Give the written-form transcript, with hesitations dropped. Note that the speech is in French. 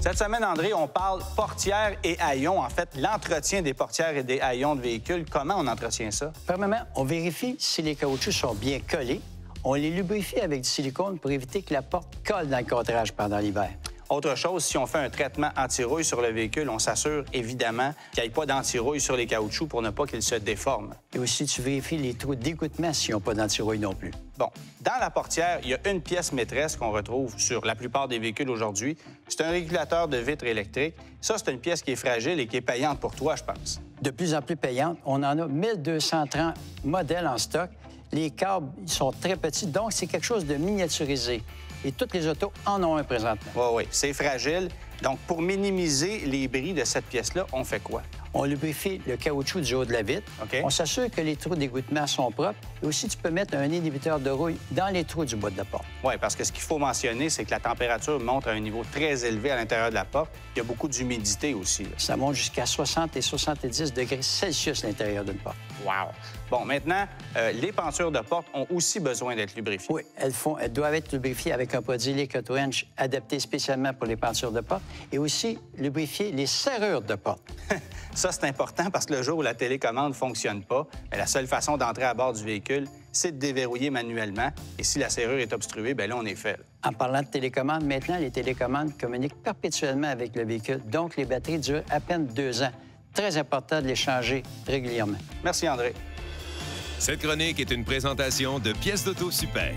Cette semaine, André, on parle portières et haillons. En fait, l'entretien des portières et des haillons de véhicules. Comment on entretient ça? Premièrement, on vérifie si les caoutchoucs sont bien collés. On les lubrifie avec du silicone pour éviter que la porte colle dans le cadrage pendant l'hiver. Autre chose, si on fait un traitement anti-rouille sur le véhicule, on s'assure évidemment qu'il n'y ait pas d'anti-rouille sur les caoutchoucs pour ne pas qu'ils se déforment. Et aussi, tu vérifies les trous d'égouttement s'ils n'ont pas d'anti-rouille non plus. Bon, dans la portière, il y a une pièce maîtresse qu'on retrouve sur la plupart des véhicules aujourd'hui. C'est un régulateur de vitre électrique. Ça, c'est une pièce qui est fragile et qui est payante pour toi, je pense. De plus en plus payante. On en a 1230 modèles en stock. Les câbles, ils sont très petits, donc c'est quelque chose de miniaturisé. Et toutes les autos en ont un présentement. Oui, c'est fragile. Donc, pour minimiser les bris de cette pièce-là, on fait quoi? On lubrifie le caoutchouc du haut de la vitre. OK. On s'assure que les trous d'égouttement sont propres. Et aussi, tu peux mettre un inhibiteur de rouille dans les trous du bas de la porte. Oui, parce que ce qu'il faut mentionner, c'est que la température monte à un niveau très élevé à l'intérieur de la porte. Il y a beaucoup d'humidité aussi, là. Ça monte jusqu'à 60 et 70 degrés Celsius à l'intérieur d'une porte. Wow! Bon, maintenant, les pentures de porte ont aussi besoin d'être lubrifiées. Oui, elles doivent être lubrifiées avec un produit Liquid Wrench adapté spécialement pour les pentures de porte et aussi lubrifier les serrures de porte. Ça, c'est important parce que le jour où la télécommande ne fonctionne pas, bien, la seule façon d'entrer à bord du véhicule, c'est de déverrouiller manuellement. Et si la serrure est obstruée, bien là, on est fait. En parlant de télécommande, maintenant, les télécommandes communiquent perpétuellement avec le véhicule, donc les batteries durent à peine 2 ans. Très important de les changer régulièrement. Merci, André. Cette chronique est une présentation de Pièces d'Auto Super.